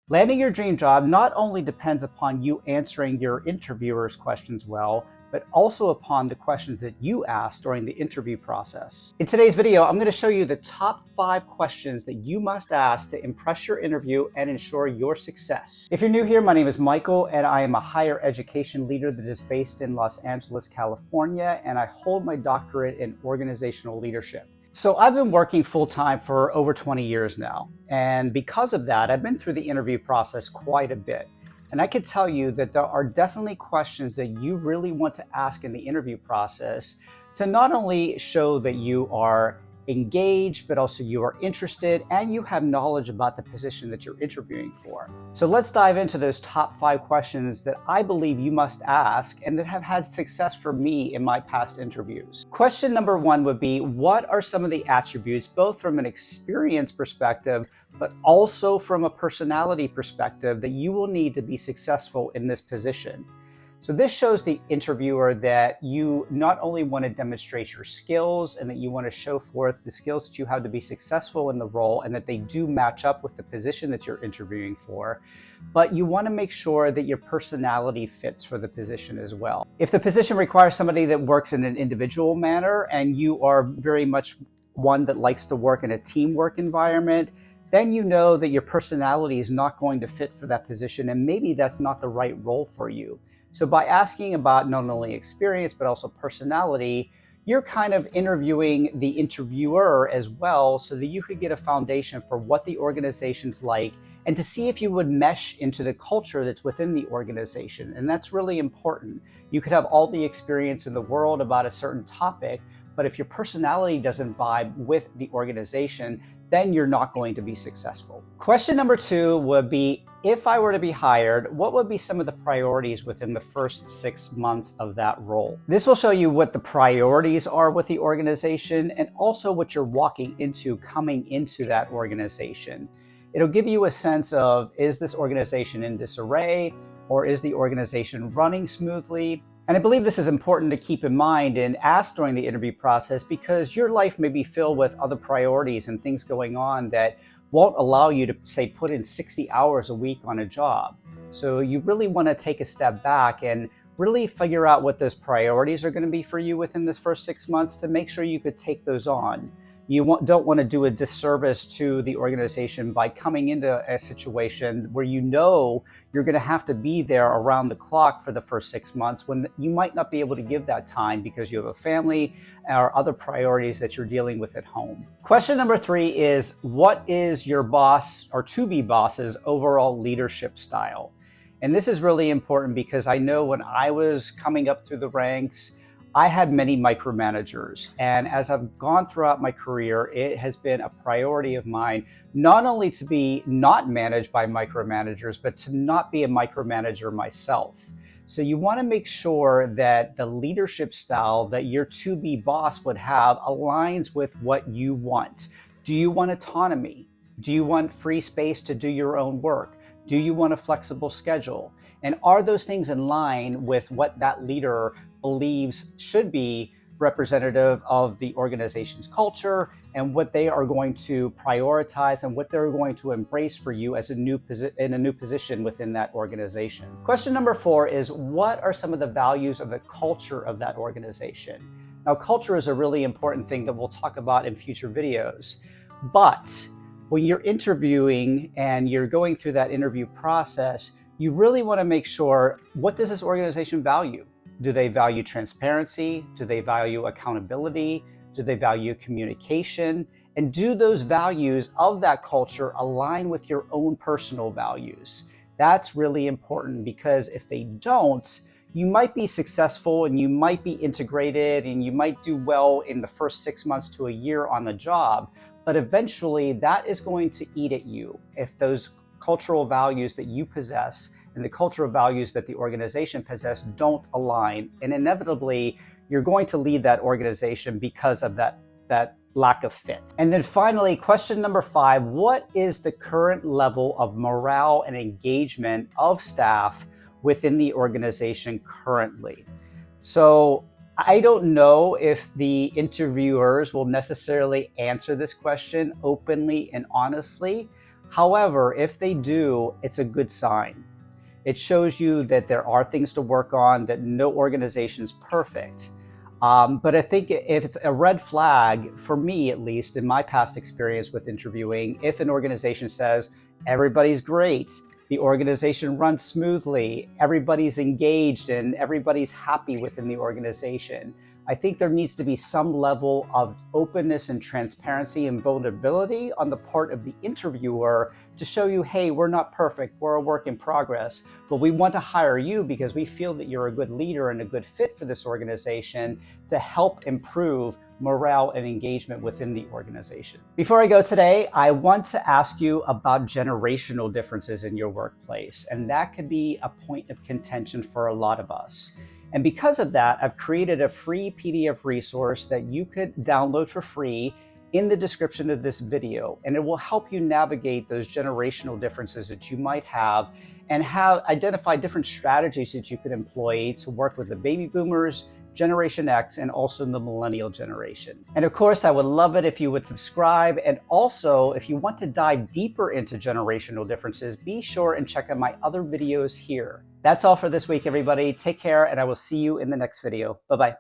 Landing your dream job not only depends upon you answering your interviewer's questions well, but also upon the questions that you ask during the interview process. In today's video, I'm going to show you the top 5 questions that you must ask to impress your interview and ensure your success. If you're new here, my name is Michael, and I am a higher education leader that is based in Los Angeles, California, and I hold my doctorate in organizational leadership. So I've been working full-time for over 20 years now. And because of that, I've been through the interview process quite a bit. And I can tell you that there are definitely questions that you really want to ask in the interview process to not only show that you are engaged, but also you are interested and you have knowledge about the position that you're interviewing for. So let's dive into those top 5 questions that I believe you must ask and that have had success for me in my past interviews. Question number 1 would be, what are some of the attributes, both from an experience perspective, but also from a personality perspective, that you will need to be successful in this position? So this shows the interviewer that you not only want to demonstrate your skills and that you want to show forth the skills that you have to be successful in the role and that they do match up with the position that you're interviewing for, but you want to make sure that your personality fits for the position as well. If the position requires somebody that works in an individual manner and you are very much one that likes to work in a teamwork environment, then you know that your personality is not going to fit for that position, and maybe that's not the right role for you. So by asking about not only experience, but also personality, you're kind of interviewing the interviewer as well, so that you could get a foundation for what the organization's like and to see if you would mesh into the culture that's within the organization. And that's really important. You could have all the experience in the world about a certain topic, but if your personality doesn't vibe with the organization, then you're not going to be successful. Question number 2 would be, if I were to be hired, what would be some of the priorities within the first 6 months of that role? This will show you what the priorities are with the organization and also what you're walking into coming into that organization. It'll give you a sense of, is this organization in disarray, or is the organization running smoothly? And I believe this is important to keep in mind and ask during the interview process, because your life may be filled with other priorities and things going on that won't allow you to, say, put in 60 hours a week on a job. So you really want to take a step back and really figure out what those priorities are going to be for you within this first 6 months to make sure you could take those on. You don't want to do a disservice to the organization by coming into a situation where you know you're going to have to be there around the clock for the first 6 months, when you might not be able to give that time because you have a family or other priorities that you're dealing with at home. Question number 3 is, what is your boss or to-be boss's overall leadership style? And this is really important because I know when I was coming up through the ranks, I had many micromanagers, and as I've gone throughout my career, it has been a priority of mine not only to be not managed by micromanagers, but to not be a micromanager myself. So you want to make sure that the leadership style that your to-be boss would have aligns with what you want. Do you want autonomy? Do you want free space to do your own work? Do you want a flexible schedule? And are those things in line with what that leader believes should be representative of the organization's culture and what they are going to prioritize and what they're going to embrace for you as in a new position within that organization? Question number 4 is, what are some of the values of the culture of that organization? Now, culture is a really important thing that we'll talk about in future videos, but when you're interviewing and you're going through that interview process, you really want to make sure, what does this organization value? Do they value transparency? Do they value accountability? Do they value communication? And do those values of that culture align with your own personal values? That's really important, because if they don't, you might be successful and you might be integrated and you might do well in the first 6 months to a year on the job, but eventually that is going to eat at you if those cultural values that you possess and the cultural values that the organization possess don't align. And inevitably, you're going to leave that organization because of that lack of fit. And then finally, question number 5, what is the current level of morale and engagement of staff within the organization currently? So I don't know if the interviewers will necessarily answer this question openly and honestly, However, if they do, it's a good sign. It shows you that there are things to work on, that no organization is perfect. But I think if it's a red flag, for me at least, in my past experience with interviewing, if an organization says everybody's great, the organization runs smoothly, everybody's engaged, and everybody's happy within the organization, I think there needs to be some level of openness and transparency and vulnerability on the part of the interviewer to show you, hey, we're not perfect, we're a work in progress, but we want to hire you because we feel that you're a good leader and a good fit for this organization to help improve morale and engagement within the organization. Before I go today, I want to ask you about generational differences in your workplace, and that could be a point of contention for a lot of us. And because of that, I've created a free PDF resource that you could download for free in the description of this video, and it will help you navigate those generational differences that you might have and identify different strategies that you could employ to work with the baby boomers, Generation X, and also the millennial generation. And of course, I would love it if you would subscribe. And also, if you want to dive deeper into generational differences, be sure and check out my other videos here. That's all for this week, everybody. Take care, and I will see you in the next video. Bye-bye.